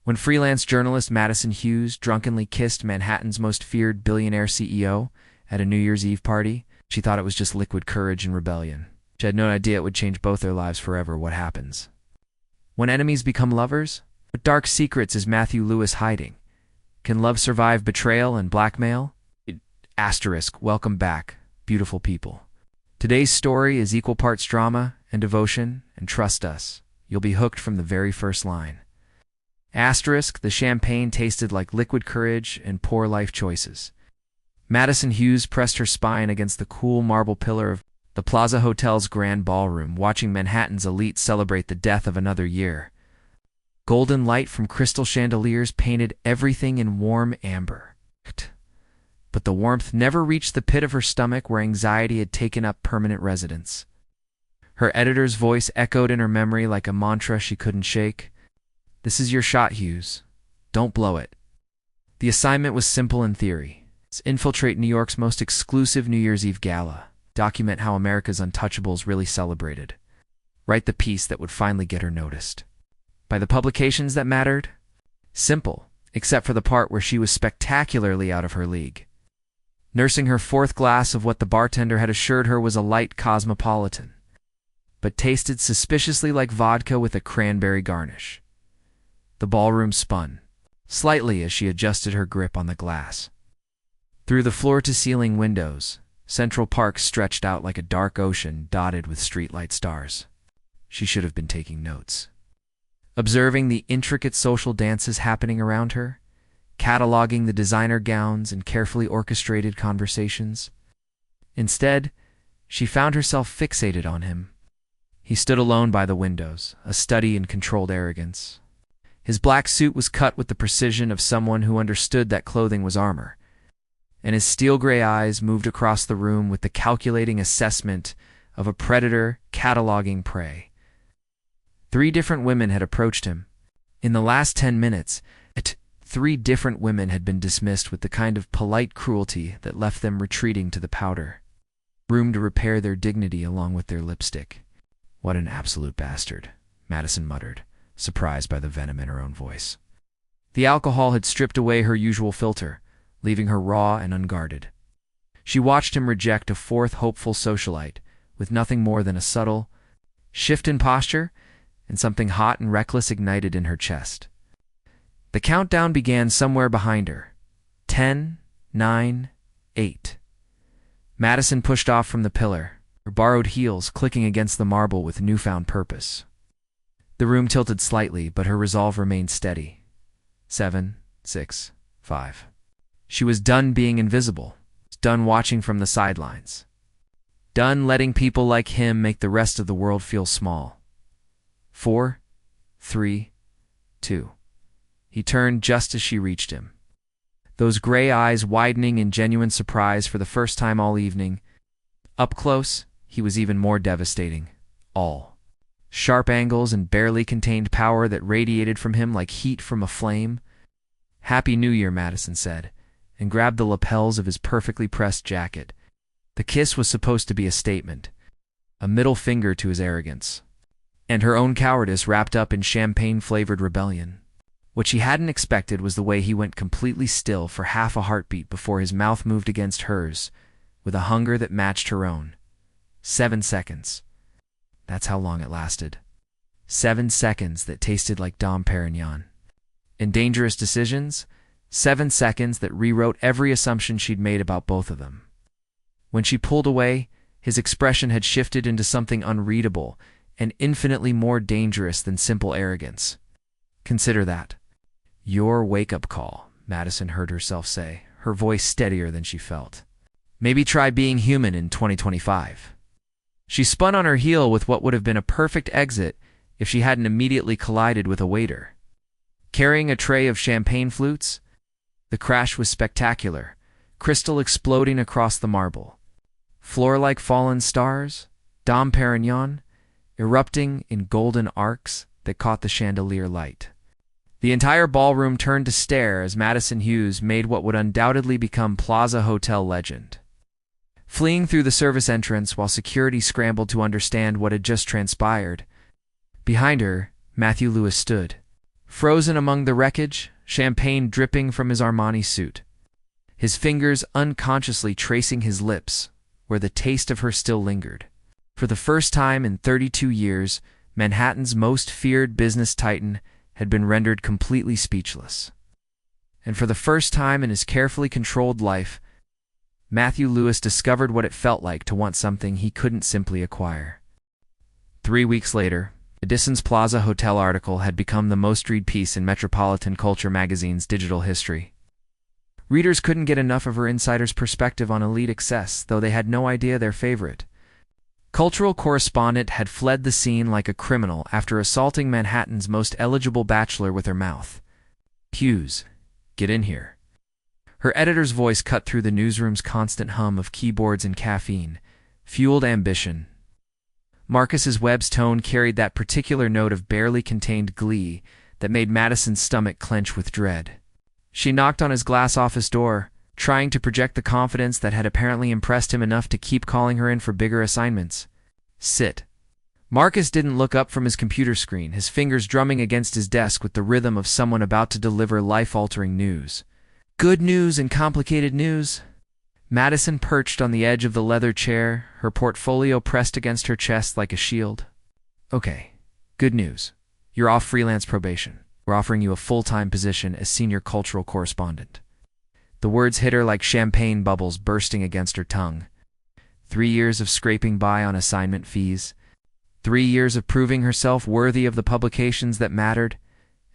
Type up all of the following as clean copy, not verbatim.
When freelance journalist Madison Hughes drunkenly kissed Manhattan's most feared billionaire CEO at a New Year's Eve party, she thought it was just liquid courage and rebellion. She had no idea it would change both their lives forever. What happens when enemies become lovers? What dark secrets is Matthew Lewis hiding? Can love survive betrayal and blackmail? Welcome back, beautiful people. Today's story is equal parts drama and devotion, and trust us, you'll be hooked from the very first line. The champagne tasted like liquid courage and poor life choices. Madison Hughes pressed her spine against the cool marble pillar of the Plaza Hotel's grand ballroom, watching Manhattan's elite celebrate the death of another year. Golden light from crystal chandeliers painted everything in warm amber. But the warmth never reached the pit of her stomach where anxiety had taken up permanent residence. Her editor's voice echoed in her memory like a mantra she couldn't shake. "This is your shot, Hughes. Don't blow it." The assignment was simple in theory. Infiltrate New York's most exclusive New Year's Eve gala. Document how America's untouchables really celebrated. Write the piece that would finally get her noticed. By the publications that mattered? Simple, except for the part where she was spectacularly out of her league. Nursing her fourth glass of what the bartender had assured her was a light cosmopolitan, but tasted suspiciously like vodka with a cranberry garnish. The ballroom spun slightly as she adjusted her grip on the glass. Through the floor-to-ceiling windows, Central Park stretched out like a dark ocean dotted with streetlight stars. She should have been taking notes. Observing the intricate social dances happening around her, cataloging the designer gowns and carefully orchestrated conversations. Instead, she found herself fixated on him. He stood alone by the windows, a study in controlled arrogance. His black suit was cut with the precision of someone who understood that clothing was armor, and his steel-gray eyes moved across the room with the calculating assessment of a predator cataloging prey. 3 different women had approached him. In the last 10 minutes, 3 different women had been dismissed with the kind of polite cruelty that left them retreating to the powder room to repair their dignity along with their lipstick. "What an absolute bastard," Madison muttered, surprised by the venom in her own voice. The alcohol had stripped away her usual filter, leaving her raw and unguarded. She watched him reject a fourth hopeful socialite with nothing more than a subtle shift in posture, and something hot and reckless ignited in her chest. The countdown began somewhere behind her. 10, 9, 8. Madison pushed off from the pillar, her borrowed heels clicking against the marble with newfound purpose. The room tilted slightly, but her resolve remained steady. 7, 6, 5. She was done being invisible, done watching from the sidelines, done letting people like him make the rest of the world feel small. 4, 3, 2. He turned just as she reached him, those gray eyes widening in genuine surprise for the first time all evening. Up close, he was even more devastating. All sharp angles and barely contained power that radiated from him like heat from a flame. "Happy New Year," Madison said, and grabbed the lapels of his perfectly pressed jacket. The kiss was supposed to be a statement, a middle finger to his arrogance, and her own cowardice wrapped up in champagne-flavored rebellion. What she hadn't expected was the way he went completely still for half a heartbeat before his mouth moved against hers, with a hunger that matched her own. 7 seconds. That's how long it lasted. 7 seconds that tasted like Dom Perignon. In Dangerous Decisions, 7 seconds that rewrote every assumption she'd made about both of them. When she pulled away, his expression had shifted into something unreadable and infinitely more dangerous than simple arrogance. "Consider that your wake-up call," Madison heard herself say, her voice steadier than she felt. "Maybe try being human in 2025. She spun on her heel with what would have been a perfect exit if she hadn't immediately collided with a waiter. Carrying a tray of champagne flutes, the crash was spectacular, crystal exploding across the marble. Floor like fallen stars, Dom Perignon, erupting in golden arcs that caught the chandelier light. The entire ballroom turned to stare as Madison Hughes made what would undoubtedly become Plaza Hotel legend. Fleeing through the service entrance while security scrambled to understand what had just transpired, behind her, Matthew Lewis stood, frozen among the wreckage, champagne dripping from his Armani suit. His fingers unconsciously tracing his lips, where the taste of her still lingered. For the first time in 32 years, Manhattan's most feared business titan had been rendered completely speechless. And for the first time in his carefully controlled life, Matthew Lewis discovered what it felt like to want something he couldn't simply acquire. 3 weeks later, Edison's Plaza Hotel article had become the most read piece in Metropolitan Culture magazine's digital history. Readers couldn't get enough of her insider's perspective on elite excess, though they had no idea their favorite. Cultural correspondent had fled the scene like a criminal after assaulting Manhattan's most eligible bachelor with her mouth. "Hughes, get in here." Her editor's voice cut through the newsroom's constant hum of keyboards and caffeine, fueled ambition. Marcus's Webb's tone carried that particular note of barely contained glee that made Madison's stomach clench with dread. She knocked on his glass office door, trying to project the confidence that had apparently impressed him enough to keep calling her in for bigger assignments. "Sit." Marcus didn't look up from his computer screen, his fingers drumming against his desk with the rhythm of someone about to deliver life-altering news. "Good news and complicated news." Madison perched on the edge of the leather chair, her portfolio pressed against her chest like a shield. "Okay, good news. You're off freelance probation. We're offering you a full-time position as senior cultural correspondent." The words hit her like champagne bubbles bursting against her tongue. 3 years of scraping by on assignment fees. 3 years of proving herself worthy of the publications that mattered.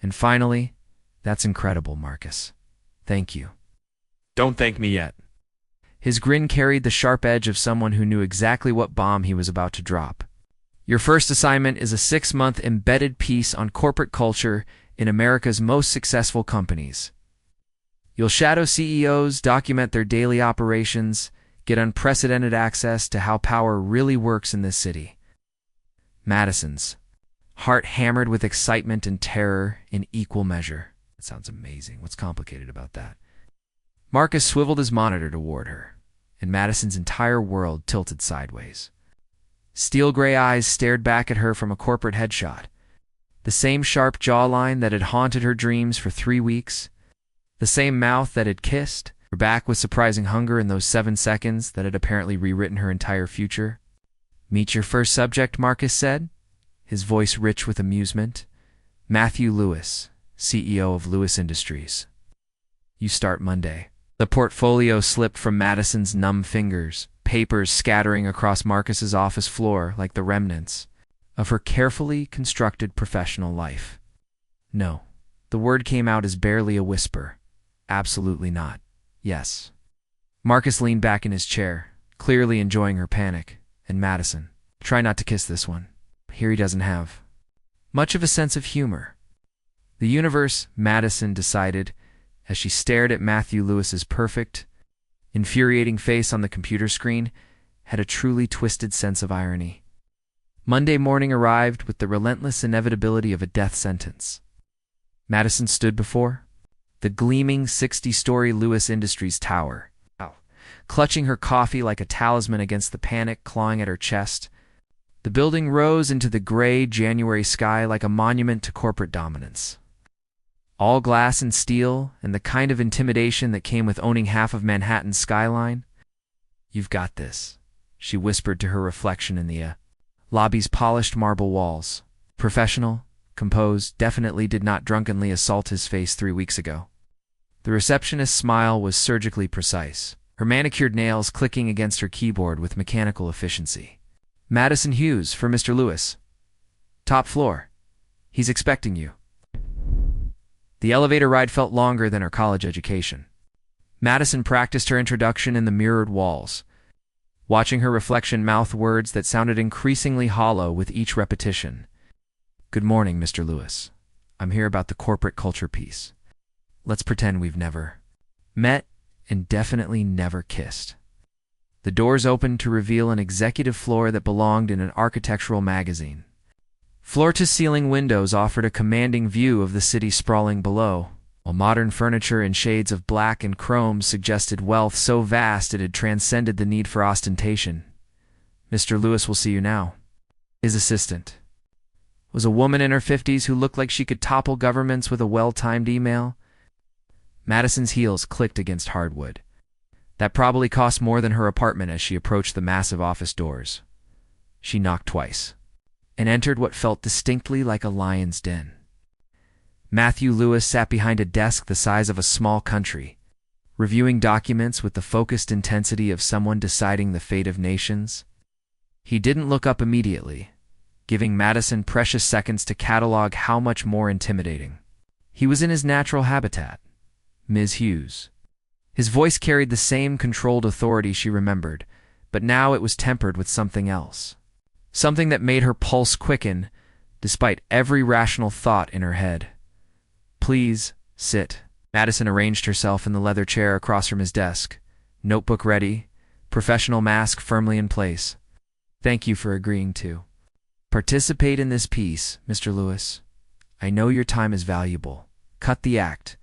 And finally, "That's incredible, Marcus. Thank you." "Don't thank me yet." His grin carried the sharp edge of someone who knew exactly what bomb he was about to drop. "Your first assignment is a 6-month embedded piece on corporate culture in America's most successful companies. You'll shadow CEOs, document their daily operations, get unprecedented access to how power really works in this city." Madison's heart hammered with excitement and terror in equal measure. That sounds amazing. What's complicated about that? Marcus swiveled his monitor toward her, and Madison's entire world tilted sideways. Steel gray eyes stared back at her from a corporate headshot. The same sharp jawline that had haunted her dreams for 3 weeks. The same mouth that had kissed her back with surprising hunger in those 7 seconds that had apparently rewritten her entire future. "Meet your first subject," Marcus said, his voice rich with amusement. "Matthew Lewis, CEO of Lewis Industries. You start Monday." The portfolio slipped from Madison's numb fingers, papers scattering across Marcus's office floor like the remnants of her carefully constructed professional life. "No." The word came out as barely a whisper. "Absolutely not. Yes." Marcus leaned back in his chair, clearly enjoying her panic, and Madison, "Try not to kiss this one. Here he doesn't have much of a sense of humor." The universe, Madison decided, as she stared at Matthew Lewis's perfect, infuriating face on the computer screen, had a truly twisted sense of irony. Monday morning arrived with the relentless inevitability of a death sentence. Madison stood before the gleaming 60-story Lewis Industries tower, clutching her coffee like a talisman against the panic clawing at her chest. The building rose into the gray January sky like a monument to corporate dominance. All glass and steel, and the kind of intimidation that came with owning half of Manhattan's skyline. "You've got this," she whispered to her reflection in the lobby's polished marble walls. Professional, composed, definitely did not drunkenly assault his face 3 weeks ago. The receptionist's smile was surgically precise, her manicured nails clicking against her keyboard with mechanical efficiency. "Madison Hughes for Mr. Lewis. Top floor. He's expecting you." The elevator ride felt longer than her college education. Madison practiced her introduction in the mirrored walls, watching her reflection mouth words that sounded increasingly hollow with each repetition. "Good morning, Mr. Lewis. I'm here about the corporate culture piece. Let's pretend we've never met and definitely never kissed." The doors opened to reveal an executive floor that belonged in an architectural magazine. Floor-to-ceiling windows offered a commanding view of the city sprawling below, while modern furniture in shades of black and chrome suggested wealth so vast it had transcended the need for ostentation. "Mr. Lewis will see you now." His assistant, Was a woman in her 50s who looked like she could topple governments with a well-timed email. Madison's heels clicked against hardwood. That probably cost more than her apartment as she approached the massive office doors. She knocked twice and entered what felt distinctly like a lion's den. Matthew Lewis sat behind a desk the size of a small country, reviewing documents with the focused intensity of someone deciding the fate of nations. He didn't look up immediately, giving Madison precious seconds to catalog how much more intimidating. He was in his natural habitat, Ms. Hughes. His voice carried the same controlled authority she remembered, but now it was tempered with something else. Something that made her pulse quicken, despite every rational thought in her head. "Please, sit." Madison arranged herself in the leather chair across from his desk, notebook ready, professional mask firmly in place. "Thank you for agreeing to participate in this piece, Mr. Lewis. I know your time is valuable. Cut the act."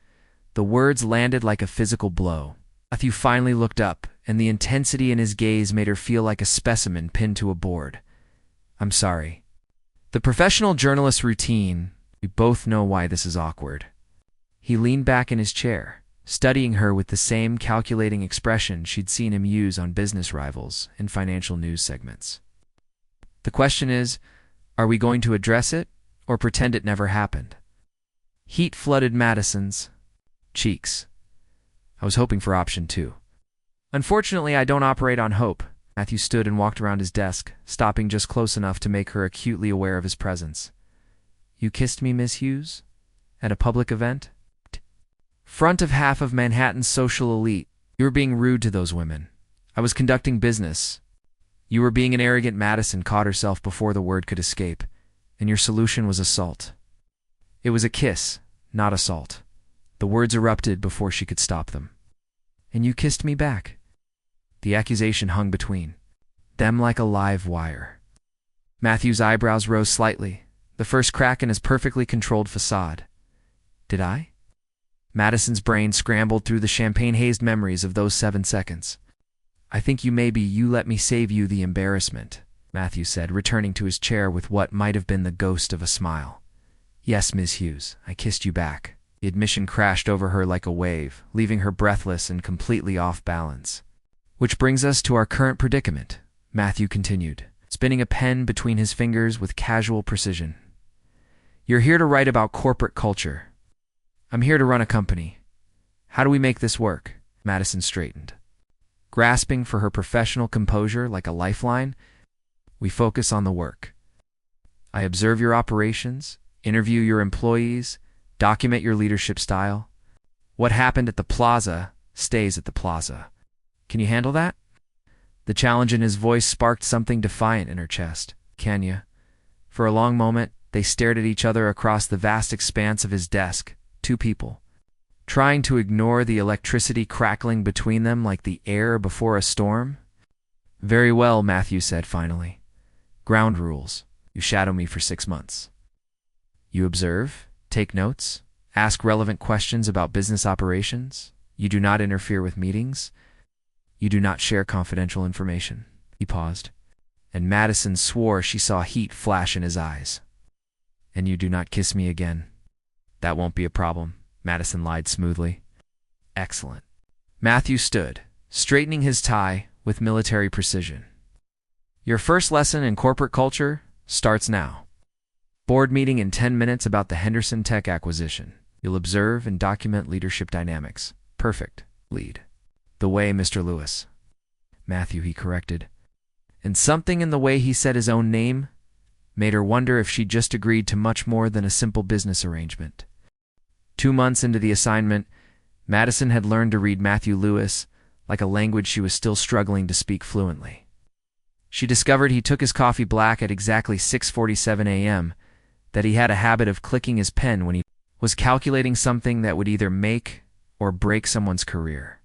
The words landed like a physical blow. Matthew finally looked up, and the intensity in his gaze made her feel like a specimen pinned to a board. "I'm sorry." The professional journalist routine, we both know why this is awkward. He leaned back in his chair, studying her with the same calculating expression she'd seen him use on business rivals and financial news segments. "The question is, are we going to address it or pretend it never happened?" Heat flooded Madison's cheeks. "I was hoping for option 2. "Unfortunately, I don't operate on hope." Matthew stood and walked around his desk, stopping just close enough to make her acutely aware of his presence. "You kissed me, Miss Hughes? At a public event? Front of half of Manhattan's social elite. You were being rude to those women. I was conducting business. You were being an arrogant." Madison caught herself before the word could escape, "and your solution was assault." It was a kiss, not assault. The words erupted before she could stop them. "And you kissed me back." The accusation hung between them like a live wire. Matthew's eyebrows rose slightly, the first crack in his perfectly controlled facade. "Did I?" Madison's brain scrambled through the champagne-hazed memories of those 7 seconds. "I think you let me save you the embarrassment," Matthew said, returning to his chair with what might have been the ghost of a smile. "Yes, Ms. Hughes, I kissed you back." The admission crashed over her like a wave, leaving her breathless and completely off balance. "Which brings us to our current predicament," Matthew continued, spinning a pen between his fingers with casual precision. "You're here to write about corporate culture. I'm here to run a company. How do we make this work?" Madison straightened, grasping for her professional composure like a lifeline. "We focus on the work. I observe your operations, interview your employees, document your leadership style. What happened at the plaza stays at the plaza. Can you handle that?" The challenge in his voice sparked something defiant in her chest. "Can you?" For a long moment, they stared at each other across the vast expanse of his desk, 2 people, trying to ignore the electricity crackling between them like the air before a storm. "Very well," Matthew said finally. "Ground rules. You shadow me for 6 months. You observe, take notes, ask relevant questions about business operations. You do not interfere with meetings. You do not share confidential information." He paused, and Madison swore she saw heat flash in his eyes. "And you do not kiss me again." "That won't be a problem," Madison lied smoothly. "Excellent." Matthew stood, straightening his tie with military precision. "Your first lesson in corporate culture starts now. Board meeting in 10 minutes about the Henderson Tech acquisition. You'll observe and document leadership dynamics. Perfect. Lead the way, Mr. Lewis." "Matthew," he corrected. And something in the way he said his own name made her wonder if she'd just agreed to much more than a simple business arrangement. 2 months into the assignment, Madison had learned to read Matthew Lewis like a language she was still struggling to speak fluently. She discovered he took his coffee black at exactly 6:47 a.m., that he had a habit of clicking his pen when he was calculating something that would either make or break someone's career,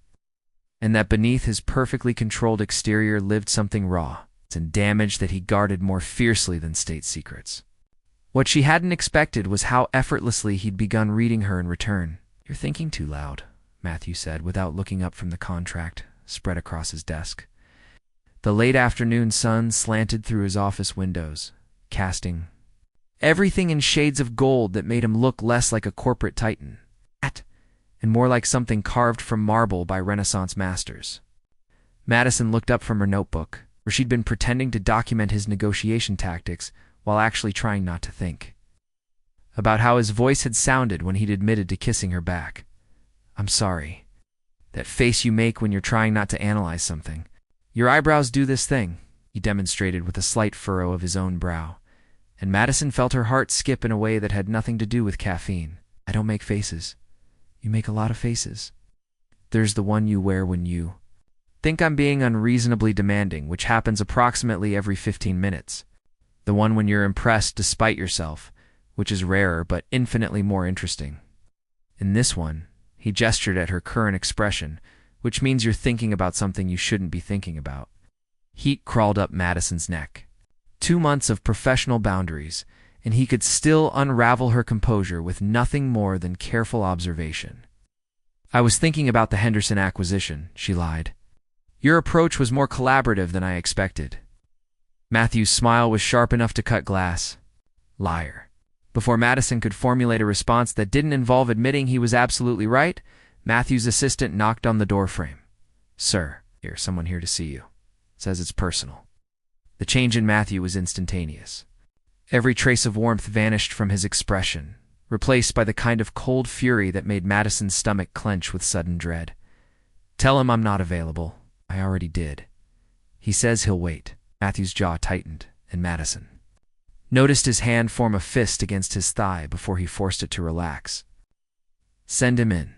and that beneath his perfectly controlled exterior lived something raw and damaged that he guarded more fiercely than state secrets. What she hadn't expected was how effortlessly he'd begun reading her in return. "You're thinking too loud," Matthew said, without looking up from the contract spread across his desk. The late afternoon sun slanted through his office windows, casting everything in shades of gold that made him look less like a corporate titan, and more like something carved from marble by Renaissance masters. Madison looked up from her notebook, where she'd been pretending to document his negotiation tactics while actually trying not to think about how his voice had sounded when he'd admitted to kissing her back. "I'm sorry. That face you make when you're trying not to analyze something. Your eyebrows do this thing," he demonstrated with a slight furrow of his own brow, and Madison felt her heart skip in a way that had nothing to do with caffeine. "I don't make faces. You make a lot of faces. There's the one you wear when you think I'm being unreasonably demanding, which happens approximately every 15 minutes. The one when you're impressed despite yourself, which is rarer but infinitely more interesting. In this one," he gestured at her current expression, "which means you're thinking about something you shouldn't be thinking about." Heat crawled up Madison's neck. 2 months of professional boundaries, and he could still unravel her composure with nothing more than careful observation. "I was thinking about the Henderson acquisition," she lied. "Your approach was more collaborative than I expected." Matthew's smile was sharp enough to cut glass. Liar. Before Madison could formulate a response that didn't involve admitting he was absolutely right, Matthew's assistant knocked on the door frame. "Sir, someone here to see you. Says it's personal." The change in Matthew was instantaneous. Every trace of warmth vanished from his expression, replaced by the kind of cold fury that made Madison's stomach clench with sudden dread. "Tell him I'm not available. I already did. He says he'll wait." Matthew's jaw tightened, and Madison noticed his hand form a fist against his thigh before he forced it to relax. "Send him in."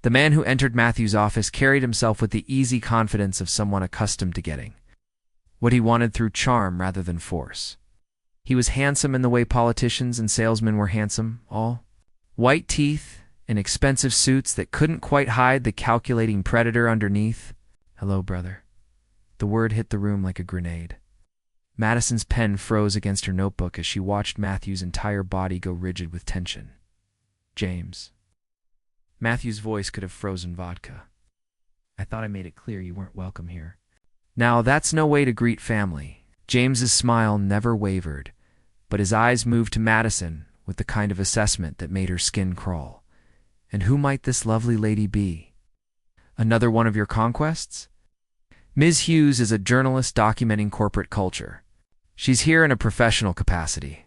The man who entered Matthew's office carried himself with the easy confidence of someone accustomed to getting what he wanted through charm rather than force. He was handsome in the way politicians and salesmen were handsome, all white teeth and expensive suits that couldn't quite hide the calculating predator underneath. "Hello, brother." The word hit the room like a grenade. Madison's pen froze against her notebook as she watched Matthew's entire body go rigid with tension. "James." Matthew's voice could have frozen vodka. "I thought I made it clear you weren't welcome here." Now, that's no way to greet family. James's smile never wavered, but his eyes moved to Madison with the kind of assessment that made her skin crawl. "And who might this lovely lady be? Another one of your conquests?" "Ms. Hughes is a journalist documenting corporate culture. She's here in a professional capacity."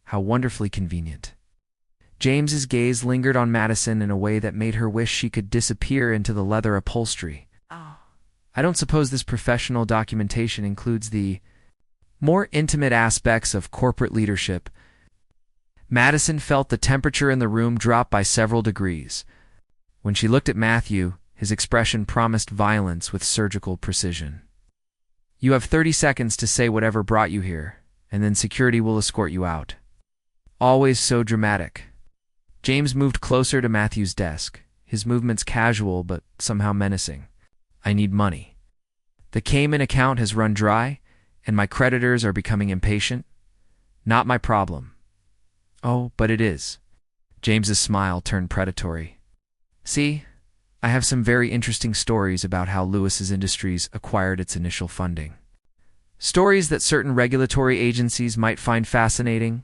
"How wonderfully convenient." James's gaze lingered on Madison in a way that made her wish she could disappear into the leather upholstery. "I don't suppose this professional documentation includes the more intimate aspects of corporate leadership." Madison felt the temperature in the room drop by several degrees. When she looked at Matthew, his expression promised violence with surgical precision. "You have 30 seconds to say whatever brought you here, and then security will escort you out." Always so dramatic. James moved closer to Matthew's desk, his movements casual but somehow menacing. "I need money. The Cayman account has run dry, and my creditors are becoming impatient. Not my problem." "Oh, but it is." James's smile turned predatory. "See, I have some very interesting stories about how Lewis's Industries acquired its initial funding. Stories that certain regulatory agencies might find fascinating."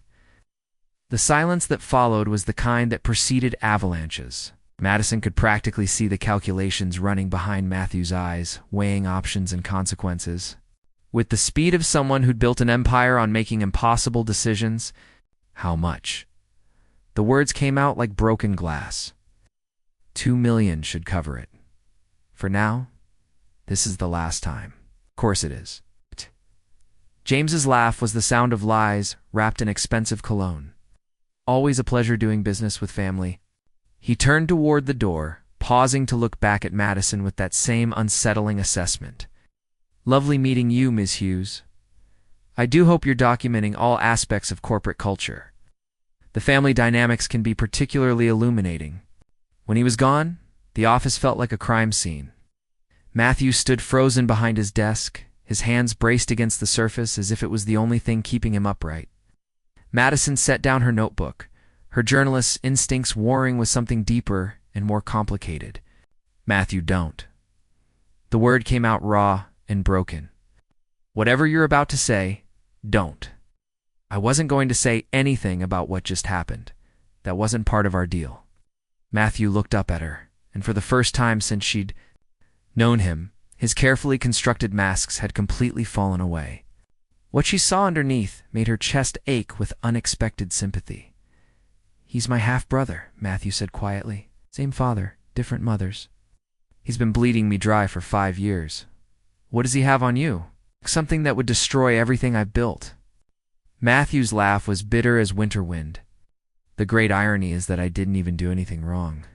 The silence that followed was the kind that preceded avalanches. Madison could practically see the calculations running behind Matthew's eyes, weighing options and consequences. With the speed of someone who'd built an empire on making impossible decisions, "How much?" The words came out like broken glass. $2 million should cover it. For now, this is the last time. Of course it is. James's laugh was the sound of lies wrapped in expensive cologne. Always a pleasure doing business with family. He turned toward the door, pausing to look back at Madison with that same unsettling assessment. "Lovely meeting you, Ms. Hughes. I do hope you're documenting all aspects of corporate culture. The family dynamics can be particularly illuminating." When he was gone, the office felt like a crime scene. Matthew stood frozen behind his desk, his hands braced against the surface as if it was the only thing keeping him upright. Madison set down her notebook, her journalist's instincts warring with something deeper and more complicated. "Matthew, don't." The word came out raw and broken. "Whatever you're about to say, don't." I wasn't going to say anything about what just happened. That wasn't part of our deal. Matthew looked up at her, and for the first time since she'd known him, his carefully constructed masks had completely fallen away. What she saw underneath made her chest ache with unexpected sympathy. "He's my half-brother," Matthew said quietly. "Same father, different mothers. He's been bleeding me dry for 5 years. What does he have on you? Something that would destroy everything I've built." Matthew's laugh was bitter as winter wind. "The great irony is that I didn't even do anything wrong.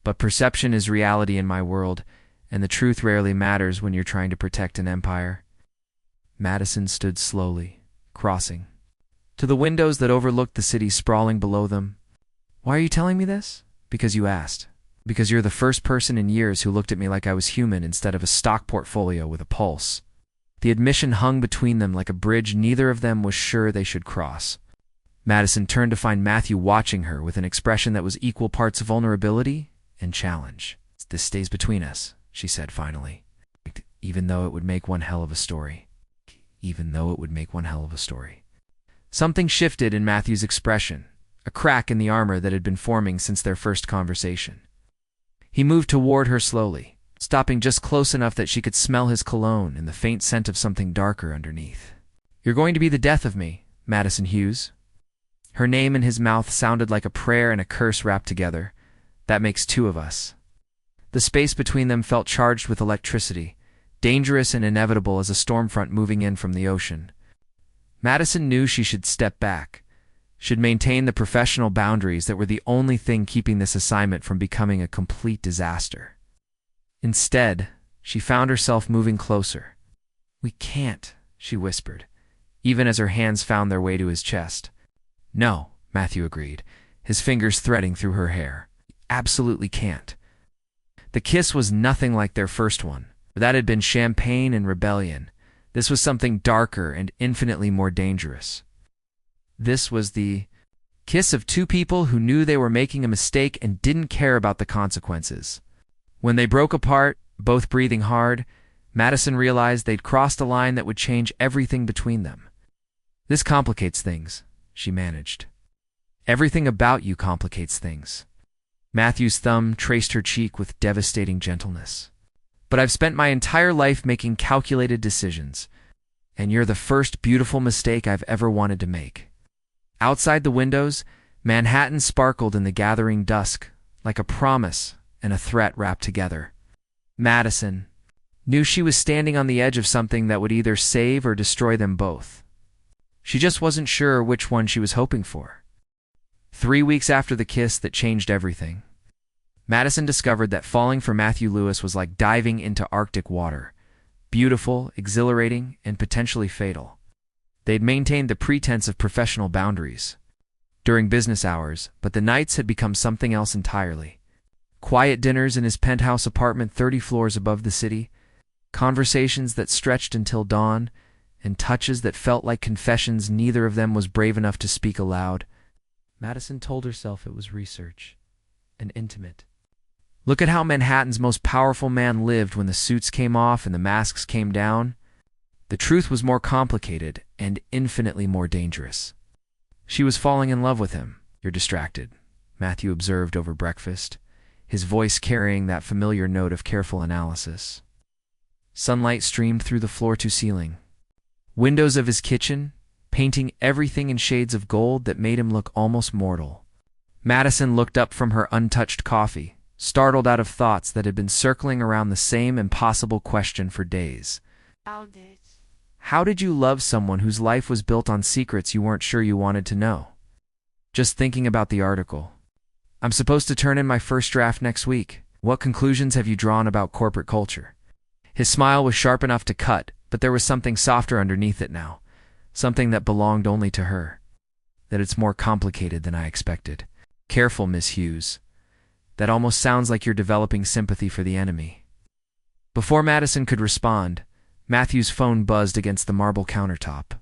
But perception is reality in my world, and the truth rarely matters when you're trying to protect an empire." Madison stood slowly, crossing to the windows that overlooked the city sprawling below them. "Why are you telling me this?" "Because you asked. Because you're the first person in years who looked at me like I was human instead of a stock portfolio with a pulse." The admission hung between them like a bridge neither of them was sure they should cross. Madison turned to find Matthew watching her with an expression that was equal parts of vulnerability and challenge. "This stays between us," she said finally. "Even though it would make one hell of a story. Even though it would make one hell of a story." Something shifted in Matthew's expression, a crack in the armor that had been forming since their first conversation. He moved toward her slowly, stopping just close enough that she could smell his cologne and the faint scent of something darker underneath. "You're going to be the death of me, Madison Hughes." Her name in his mouth sounded like a prayer and a curse wrapped together. "That makes 2 of us." The space between them felt charged with electricity, dangerous and inevitable as a storm front moving in from the ocean. Madison knew she should step back, should maintain the professional boundaries that were the only thing keeping this assignment from becoming a complete disaster. Instead, she found herself moving closer. "We can't," she whispered, even as her hands found their way to his chest. "No," Matthew agreed, his fingers threading through her hair. "Absolutely can't." The kiss was nothing like their first one. That had been champagne and rebellion. This was something darker and infinitely more dangerous. This was the kiss of 2 people who knew they were making a mistake and didn't care about the consequences. When they broke apart, both breathing hard, Madison realized they'd crossed a line that would change everything between them. "This complicates things," she managed. "Everything about you complicates things." Matthew's thumb traced her cheek with devastating gentleness. "But I've spent my entire life making calculated decisions, and you're the first beautiful mistake I've ever wanted to make." Outside the windows, Manhattan sparkled in the gathering dusk, like a promise and a threat wrapped together. Madison knew she was standing on the edge of something that would either save or destroy them both. She just wasn't sure which one she was hoping for. 3 weeks after the kiss that changed everything, Madison discovered that falling for Matthew Lewis was like diving into Arctic water. Beautiful, exhilarating, and potentially fatal. They'd maintained the pretense of professional boundaries during business hours, but the nights had become something else entirely. Quiet dinners in his penthouse apartment 30 floors above the city, conversations that stretched until dawn, and touches that felt like confessions neither of them was brave enough to speak aloud. Madison told herself it was research and intimate. Look at how Manhattan's most powerful man lived when the suits came off and the masks came down. The truth was more complicated and infinitely more dangerous. She was falling in love with him. "You're distracted," Matthew observed over breakfast, his voice carrying that familiar note of careful analysis. Sunlight streamed through the floor-to-ceiling. Windows of his kitchen, painting everything in shades of gold that made him look almost mortal. Madison looked up from her untouched coffee, startled out of thoughts that had been circling around the same impossible question for days. How did you love someone whose life was built on secrets you weren't sure you wanted to know? Just thinking about the article. "I'm supposed to turn in my first draft next week. What conclusions have you drawn about corporate culture?" His smile was sharp enough to cut, but there was something softer underneath it now. Something that belonged only to her. "That it's more complicated than I expected." "Careful, Miss Hughes. That almost sounds like you're developing sympathy for the enemy." Before Madison could respond, Matthew's phone buzzed against the marble countertop.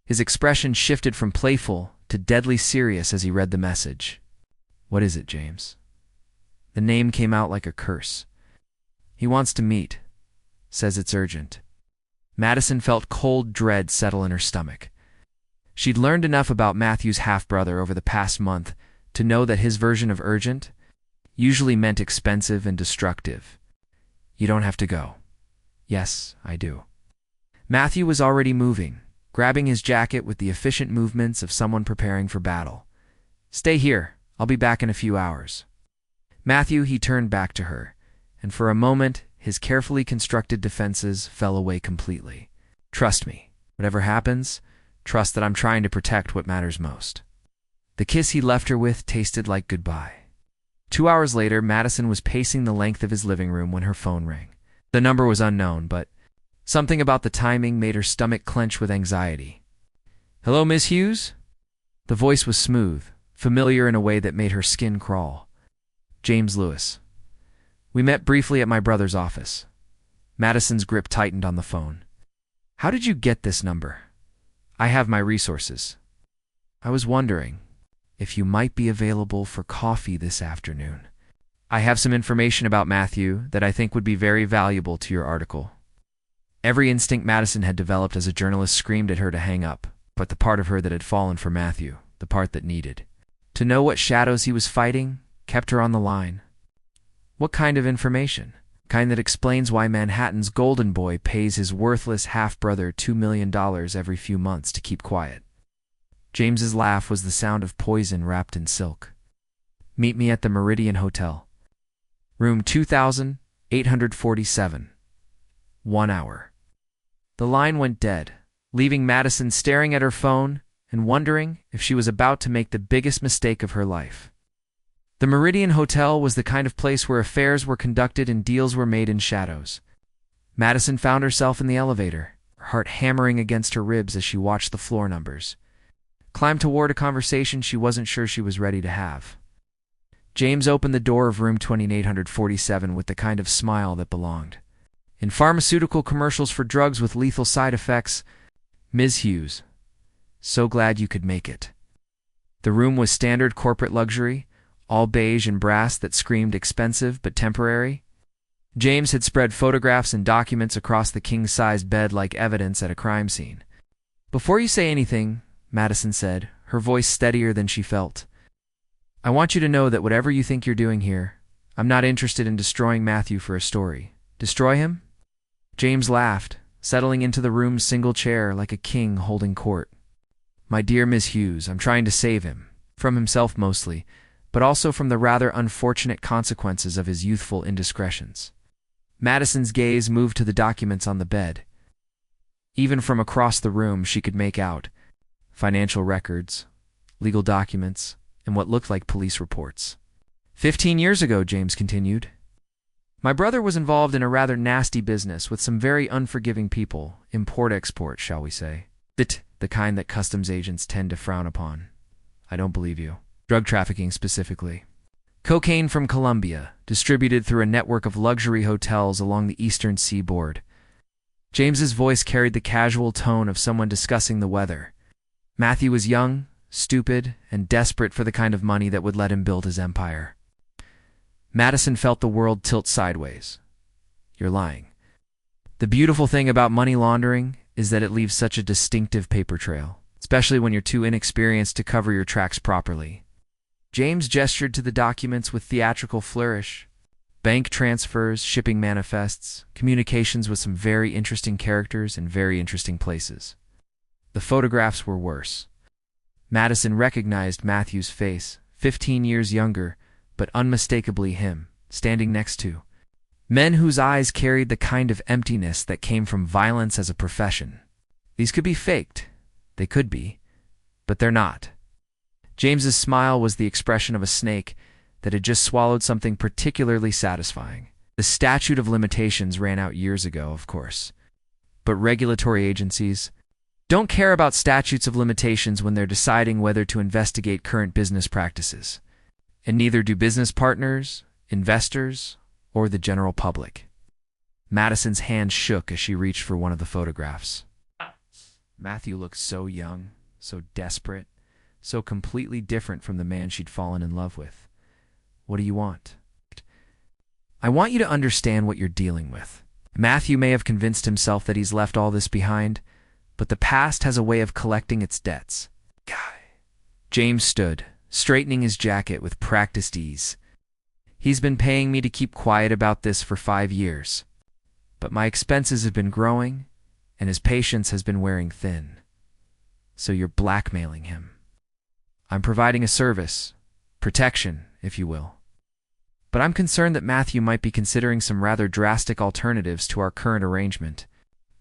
His expression shifted from playful to deadly serious as he read the message. "What is it, James?" The name came out like a curse. "He wants to meet. Says it's urgent." Madison felt cold dread settle in her stomach. She'd learned enough about Matthew's half-brother over the past month to know that his version of urgent usually meant expensive and destructive. You don't have to go. Yes, I do. Matthew was already moving, grabbing his jacket with the efficient movements of someone preparing for battle. Stay here. I'll be back in a few hours. Matthew, he turned back to her, and for a moment, his carefully constructed defenses fell away completely. Trust me. Whatever happens, trust that I'm trying to protect what matters most. The kiss he left her with tasted like goodbye. 2 hours later, Madison was pacing the length of his living room when her phone rang. The number was unknown, but something about the timing made her stomach clench with anxiety. Hello, Miss Hughes? The voice was smooth, familiar in a way that made her skin crawl. James Lewis. We met briefly at my brother's office. Madison's grip tightened on the phone. How did you get this number? I have my resources. I was wondering if you might be available for coffee this afternoon. I have some information about Matthew that I think would be very valuable to your article. Every instinct Madison had developed as a journalist screamed at her to hang up, but the part of her that had fallen for Matthew, the part that needed to know what shadows he was fighting, kept her on the line. What kind of information? Kind that explains why Manhattan's golden boy pays his worthless half-brother $2 million every few months to keep quiet. James's laugh was the sound of poison wrapped in silk. Meet me at the Meridian Hotel. Room 2847. 1 hour. The line went dead, leaving Madison staring at her phone and wondering if she was about to make the biggest mistake of her life. The Meridian Hotel was the kind of place where affairs were conducted and deals were made in shadows. Madison found herself in the elevator, her heart hammering against her ribs as she watched the floor numbers. Climbed toward a conversation she wasn't sure she was ready to have. James opened the door of room 2847 with the kind of smile that belonged. In pharmaceutical commercials for drugs with lethal side effects, Ms. Hughes. So glad you could make it. The room was standard corporate luxury, all beige and brass that screamed expensive but temporary. James had spread photographs and documents across the king-sized bed like evidence at a crime scene. Before you say anything, Madison said, her voice steadier than she felt, I want you to know that whatever you think you're doing here, I'm not interested in destroying Matthew for a story. Destroy him? James laughed, settling into the room's single chair like a king holding court. My dear Miss Hughes, I'm trying to save him, from himself mostly, but also from the rather unfortunate consequences of his youthful indiscretions. Madison's gaze moved to the documents on the bed. Even from across the room she could make out financial records, legal documents, and what looked like police reports. 15 years ago, James continued, my brother was involved in a rather nasty business with some very unforgiving people, import-export, shall we say. The kind that customs agents tend to frown upon. I don't believe you. Drug trafficking specifically. Cocaine from Colombia, distributed through a network of luxury hotels along the eastern seaboard. James's voice carried the casual tone of someone discussing the weather. Matthew was young, stupid, and desperate for the kind of money that would let him build his empire. Madison felt the world tilt sideways. You're lying. The beautiful thing about money laundering is that it leaves such a distinctive paper trail, especially when you're too inexperienced to cover your tracks properly. James gestured to the documents with theatrical flourish. Bank transfers, shipping manifests, communications with some very interesting characters in very interesting places. The photographs were worse. Madison recognized Matthew's face, 15 years younger, but unmistakably him, standing next to men whose eyes carried the kind of emptiness that came from violence as a profession. These could be faked. They could be, but they're not. James's smile was the expression of a snake that had just swallowed something particularly satisfying. The statute of limitations ran out years ago, of course. But regulatory agencies don't care about statutes of limitations when they're deciding whether to investigate current business practices. And neither do business partners, investors, or the general public. Madison's hand shook as she reached for one of the photographs. Matthew looked so young, so desperate, so completely different from the man she'd fallen in love with. What do you want? I want you to understand what you're dealing with. Matthew may have convinced himself that he's left all this behind, but the past has a way of collecting its debts. James stood, straightening his jacket with practiced ease. He's been paying me to keep quiet about this for 5 years. But my expenses have been growing, and his patience has been wearing thin. So you're blackmailing him. I'm providing a service, protection, if you will. But I'm concerned that Matthew might be considering some rather drastic alternatives to our current arrangement.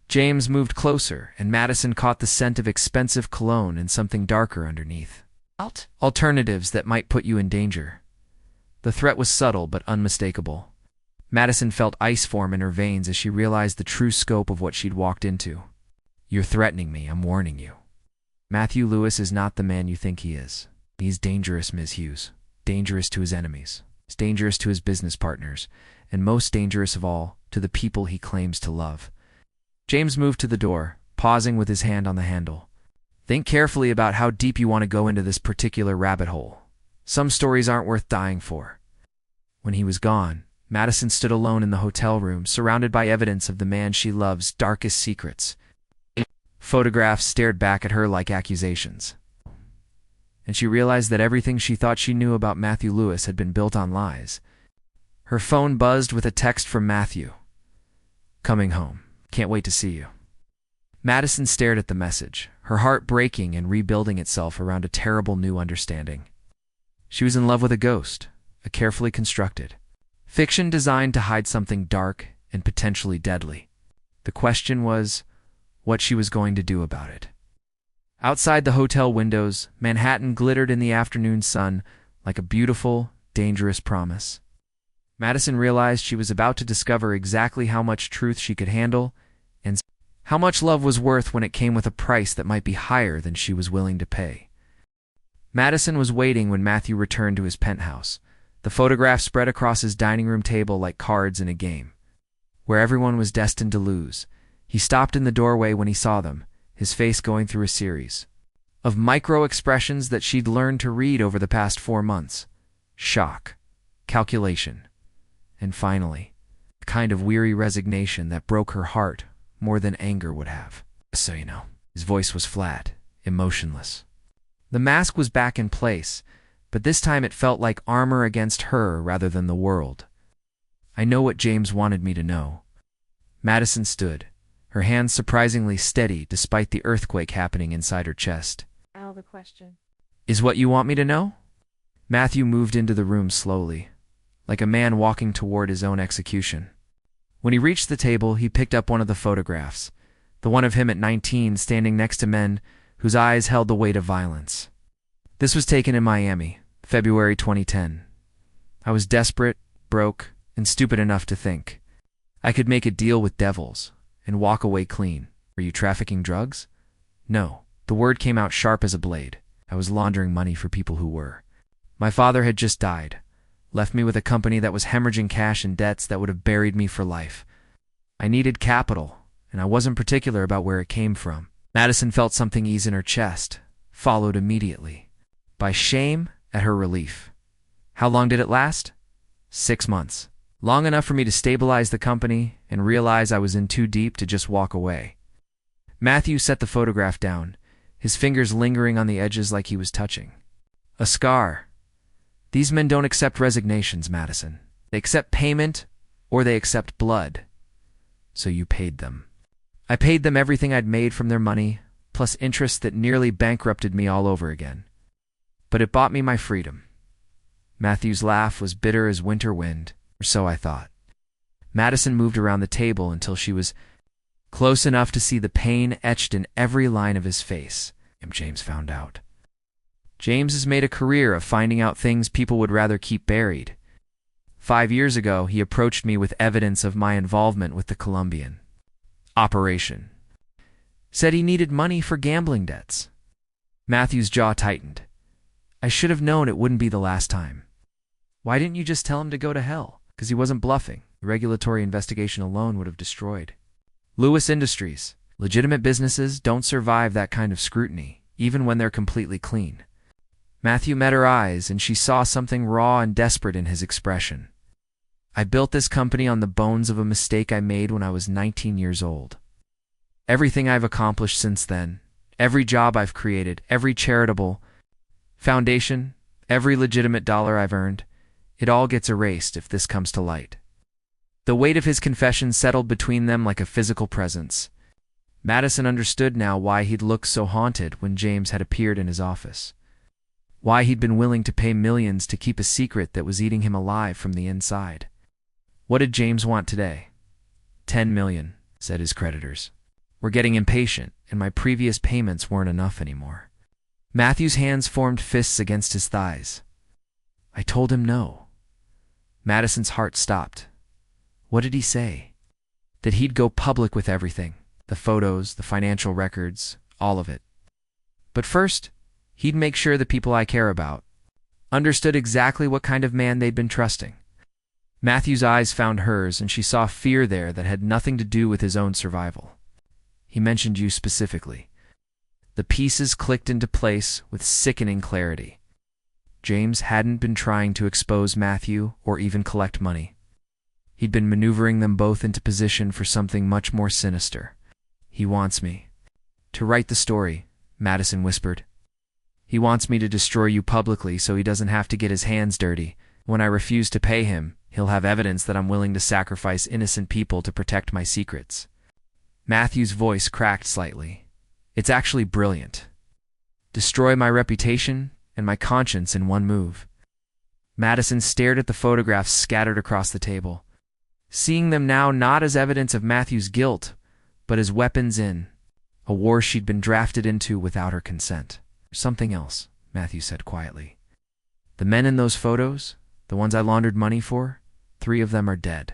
James moved closer, and Madison caught the scent of expensive cologne and something darker underneath. Alternatives that might put you in danger. The threat was subtle but unmistakable. Madison felt ice form in her veins as she realized the true scope of what she'd walked into. You're threatening me, I'm warning you. Matthew Lewis is not the man you think he is. He's dangerous, Ms. Hughes. Dangerous to his enemies. He's dangerous to his business partners. And most dangerous of all, to the people he claims to love. James moved to the door, pausing with his hand on the handle. Think carefully about how deep you want to go into this particular rabbit hole. Some stories aren't worth dying for. When he was gone, Madison stood alone in the hotel room, surrounded by evidence of the man she loves' darkest secrets. Photographs stared back at her like accusations. And she realized that everything she thought she knew about Matthew Lewis had been built on lies. Her phone buzzed with a text from Matthew. Coming home. Can't wait to see you. Madison stared at the message, her heart breaking and rebuilding itself around a terrible new understanding. She was in love with a ghost, a carefully constructed fiction designed to hide something dark and potentially deadly. The question was what she was going to do about it. Outside the hotel windows, Manhattan glittered in the afternoon sun like a beautiful, dangerous promise. Madison realized she was about to discover exactly how much truth she could handle and how much love was worth when it came with a price that might be higher than she was willing to pay. Madison was waiting when Matthew returned to his penthouse, the photographs spread across his dining room table like cards in a game, where everyone was destined to lose. He stopped in the doorway when he saw them, his face going through a series of micro-expressions that she'd learned to read over the past 4 months. Shock, calculation, and finally, a kind of weary resignation that broke her heart more than anger would have. So you know, his voice was flat, emotionless. The mask was back in place, but this time it felt like armor against her rather than the world. I know what James wanted me to know. Madison stood, her hands surprisingly steady despite the earthquake happening inside her chest. The question. Is what you want me to know? Matthew moved into the room slowly, like a man walking toward his own execution. When he reached the table, he picked up one of the photographs, the one of him at 19 standing next to men whose eyes held the weight of violence. This was taken in Miami, February 2010. I was desperate, broke, and stupid enough to think I could make a deal with devils and walk away clean. Were you trafficking drugs? No. The word came out sharp as a blade. I was laundering money for people who were. My father had just died, left me with a company that was hemorrhaging cash and debts that would have buried me for life. I needed capital, and I wasn't particular about where it came from. Madison felt something ease in her chest, followed immediately by shame at her relief. How long did it last? 6 months. Long enough for me to stabilize the company and realize I was in too deep to just walk away. Matthew set the photograph down, his fingers lingering on the edges like he was touching. A scar. These men don't accept resignations, Madison. They accept payment, or they accept blood. So you paid them. I paid them everything I'd made from their money, plus interest that nearly bankrupted me all over again. But it bought me my freedom. Matthew's laugh was bitter as winter wind, or so I thought. Madison moved around the table until she was close enough to see the pain etched in every line of his face. James found out. James has made a career of finding out things people would rather keep buried. 5 years ago, he approached me with evidence of my involvement with the Colombian operation. Said he needed money for gambling debts. Matthew's jaw tightened. I should have known it wouldn't be the last time. Why didn't you just tell him to go to hell? Because he wasn't bluffing. The regulatory investigation alone would have destroyed Lewis Industries. Legitimate businesses don't survive that kind of scrutiny, even when they're completely clean. Matthew met her eyes, and she saw something raw and desperate in his expression. I built this company on the bones of a mistake I made when I was 19 years old. Everything I've accomplished since then, every job I've created, every charitable foundation, every legitimate dollar I've earned, it all gets erased if this comes to light. The weight of his confession settled between them like a physical presence. Madison understood now why he'd looked so haunted when James had appeared in his office. Why he'd been willing to pay millions to keep a secret that was eating him alive from the inside. What did James want today? 10 million, said his creditors. We're getting impatient, and my previous payments weren't enough anymore. Matthew's hands formed fists against his thighs. I told him no. Madison's heart stopped. What did he say? That he'd go public with everything, the photos, the financial records, all of it. But first, he'd make sure the people I care about understood exactly what kind of man they'd been trusting. Matthew's eyes found hers, and she saw fear there that had nothing to do with his own survival. He mentioned you specifically. The pieces clicked into place with sickening clarity. James hadn't been trying to expose Matthew or even collect money. He'd been maneuvering them both into position for something much more sinister. He wants me to write the story, Madison whispered. He wants me to destroy you publicly so he doesn't have to get his hands dirty. When I refuse to pay him, he'll have evidence that I'm willing to sacrifice innocent people to protect my secrets. Matthew's voice cracked slightly. It's actually brilliant. Destroy my reputation and my conscience in one move. Madison stared at the photographs scattered across the table, seeing them now not as evidence of Matthew's guilt, but as weapons in a war she'd been drafted into without her consent. Something else, Matthew said quietly. The men in those photos, the ones I laundered money for, 3 of them are dead.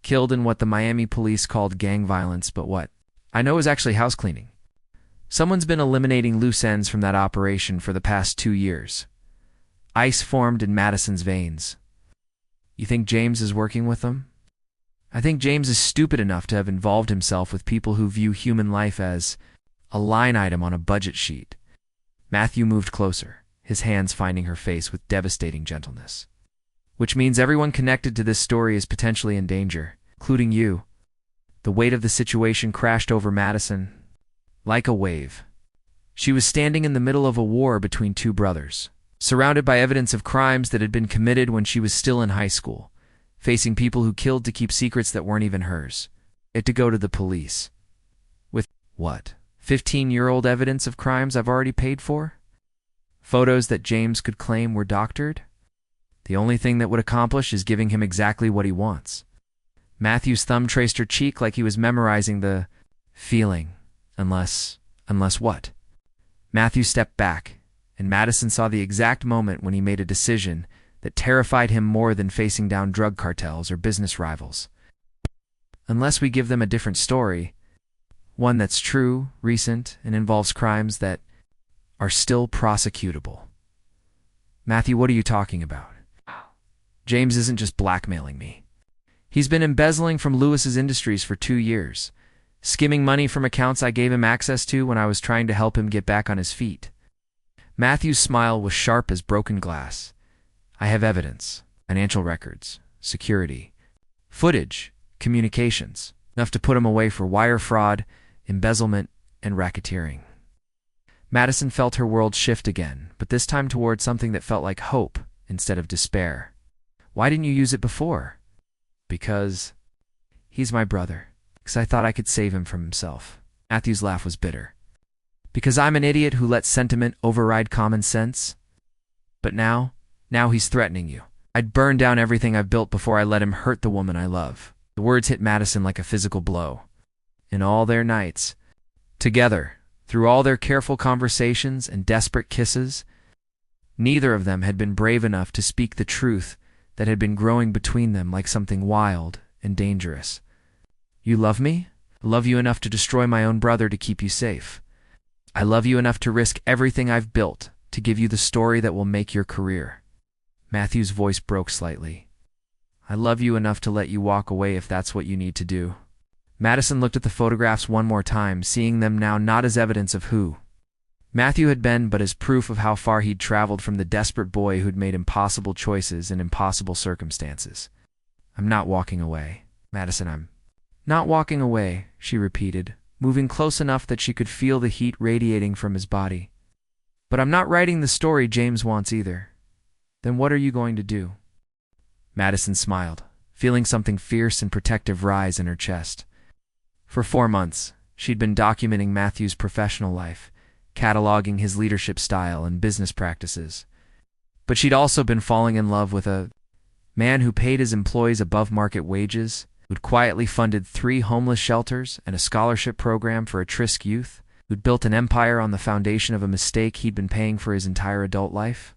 Killed in what the Miami police called gang violence, but what I know is actually house cleaning. Someone's been eliminating loose ends from that operation for the past 2 years. Ice formed in Madison's veins. You think James is working with them? I think James is stupid enough to have involved himself with people who view human life as a line item on a budget sheet. Matthew moved closer, his hands finding her face with devastating gentleness. Which means everyone connected to this story is potentially in danger, including you. The weight of the situation crashed over Madison like a wave. She was standing in the middle of a war between 2 brothers, surrounded by evidence of crimes that had been committed when she was still in high school, facing people who killed to keep secrets that weren't even hers. It to go to the police. With what? 15-year-old evidence of crimes I've already paid for? Photos that James could claim were doctored? The only thing that would accomplish is giving him exactly what he wants. Matthew's thumb traced her cheek like he was memorizing the feeling. Unless what? Matthew stepped back, and Madison saw the exact moment when he made a decision that terrified him more than facing down drug cartels or business rivals. Unless we give them a different story, one that's true, recent, and involves crimes that are still prosecutable. Matthew, what are you talking about? James isn't just blackmailing me. He's been embezzling from Lewis's Industries for 2 years, skimming money from accounts I gave him access to when I was trying to help him get back on his feet. Matthew's smile was sharp as broken glass. I have evidence, financial records, security, footage, communications, enough to put him away for wire fraud, embezzlement, and racketeering. Madison felt her world shift again, but this time toward something that felt like hope instead of despair. Why didn't you use it before? Because he's my brother. Because I thought I could save him from himself. Matthew's laugh was bitter. Because I'm an idiot who let sentiment override common sense? But now he's threatening you. I'd burn down everything I've built before I let him hurt the woman I love. The words hit Madison like a physical blow. In all their nights, together, through all their careful conversations and desperate kisses, neither of them had been brave enough to speak the truth that had been growing between them like something wild and dangerous. You love me? I love you enough to destroy my own brother to keep you safe. I love you enough to risk everything I've built to give you the story that will make your career. Matthew's voice broke slightly. I love you enough to let you walk away if that's what you need to do. Madison looked at the photographs one more time, seeing them now not as evidence of who Matthew had been, but as proof of how far he'd traveled from the desperate boy who'd made impossible choices in impossible circumstances. I'm not walking away. Madison, I'm not walking away, she repeated, moving close enough that she could feel the heat radiating from his body. "But I'm not writing the story James wants either." "Then what are you going to do?" Madison smiled, feeling something fierce and protective rise in her chest. For 4 months, she'd been documenting Matthew's professional life, cataloging his leadership style and business practices. But she'd also been falling in love with a man who paid his employees above-market wages, who'd quietly funded 3 homeless shelters and a scholarship program for at-risk youth, who'd built an empire on the foundation of a mistake he'd been paying for his entire adult life.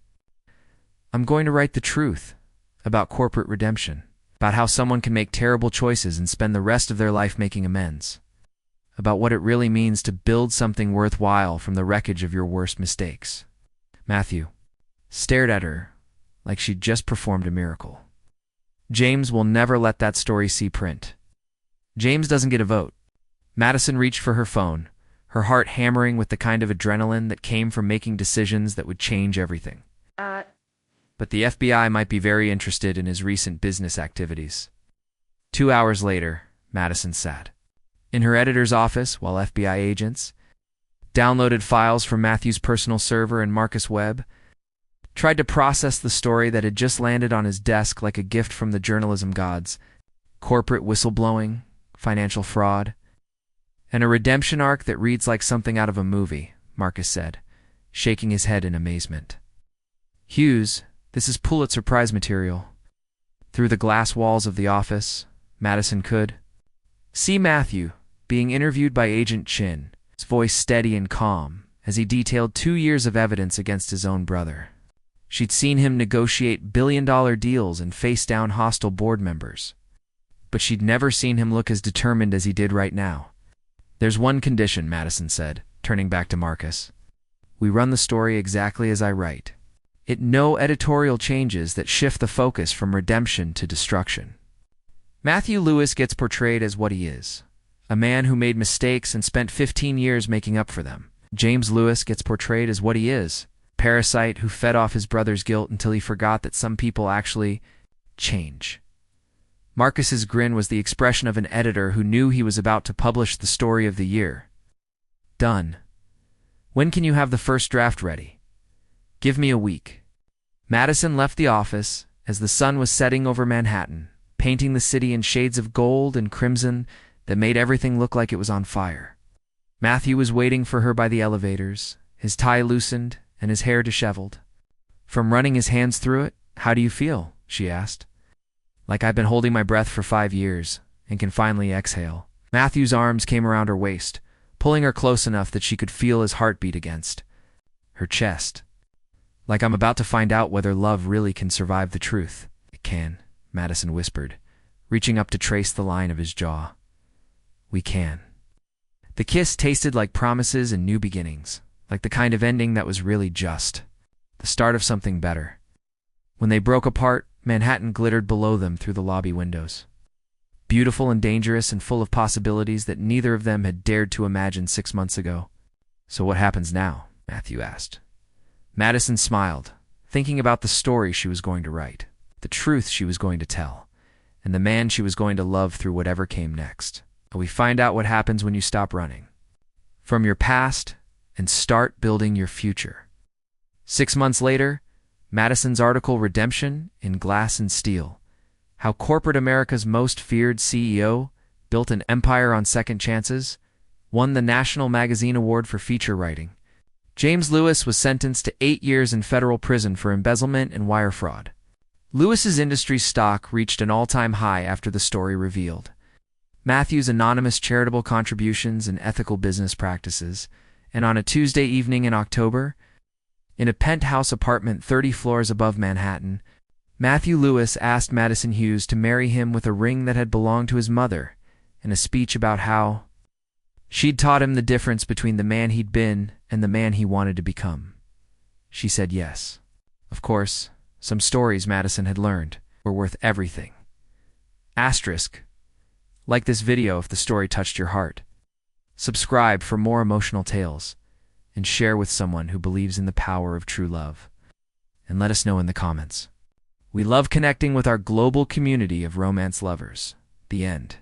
"I'm going to write the truth about corporate redemption, about how someone can make terrible choices and spend the rest of their life making amends, about what it really means to build something worthwhile from the wreckage of your worst mistakes." Matthew stared at her like she'd just performed a miracle. James will never let that story see print. James doesn't get a vote. Madison reached for her phone, her heart hammering with the kind of adrenaline that came from making decisions that would change everything. But the FBI might be very interested in his recent business activities. 2 hours later, Madison sat in her editor's office while FBI agents downloaded files from Matthew's personal server and Marcus Webb, tried to process the story that had just landed on his desk like a gift from the journalism gods: corporate whistleblowing, financial fraud, and a redemption arc that reads like something out of a movie, Marcus said, shaking his head in amazement. "Hughes, this is Pulitzer Prize material." Through the glass walls of the office, Madison could see Matthew being interviewed by Agent Chin, his voice steady and calm, as he detailed 2 years of evidence against his own brother. She'd seen him negotiate billion-dollar deals and face down hostile board members. But she'd never seen him look as determined as he did right now. "There's one condition," Madison said, turning back to Marcus. "We run the story exactly as I write. No editorial changes that shift the focus from redemption to destruction." Matthew Lewis gets portrayed as what he is: a man who made mistakes and spent 15 years making up for them. James Lewis gets portrayed as what he is: parasite who fed off his brother's guilt until he forgot that some people actually change. Marcus's grin was the expression of an editor who knew he was about to publish the story of the year. "Done. When can you have the first draft ready?" "Give me a week." Madison left the office as the sun was setting over Manhattan, painting the city in shades of gold and crimson that made everything look like it was on fire. Matthew was waiting for her by the elevators, his tie loosened and his hair disheveled. "From running his hands through it, how do you feel?" she asked. "Like I've been holding my breath for 5 years and can finally exhale." Matthew's arms came around her waist, pulling her close enough that she could feel his heartbeat against her chest. "Like I'm about to find out whether love really can survive the truth." "It can," Madison whispered, reaching up to trace the line of his jaw. "We can." The kiss tasted like promises and new beginnings, like the kind of ending that was really just, the start of something better. When they broke apart, Manhattan glittered below them through the lobby windows. Beautiful and dangerous and full of possibilities that neither of them had dared to imagine 6 months ago. "So what happens now?" Matthew asked. Madison smiled, thinking about the story she was going to write, the truth she was going to tell, and the man she was going to love through whatever came next. "We find out what happens when you stop running from your past and start building your future." 6 months later, Madison's article Redemption in Glass and Steel: How Corporate America's Most Feared CEO Built an Empire on Second Chances, won the National Magazine Award for feature writing. James Lewis was sentenced to 8 years in federal prison for embezzlement and wire fraud. Lewis's industry stock reached an all-time high after the story revealed Matthew's anonymous charitable contributions and ethical business practices, and on a Tuesday evening in October, in a penthouse apartment 30 floors above Manhattan, Matthew Lewis asked Madison Hughes to marry him with a ring that had belonged to his mother, and a speech about how she'd taught him the difference between the man he'd been and the man he wanted to become. She said yes. Of course, some stories Madison had learned were worth everything. Asterisk. Like this video if the story touched your heart. Subscribe for more emotional tales, and share with someone who believes in the power of true love. And let us know in the comments. We love connecting with our global community of romance lovers. The end.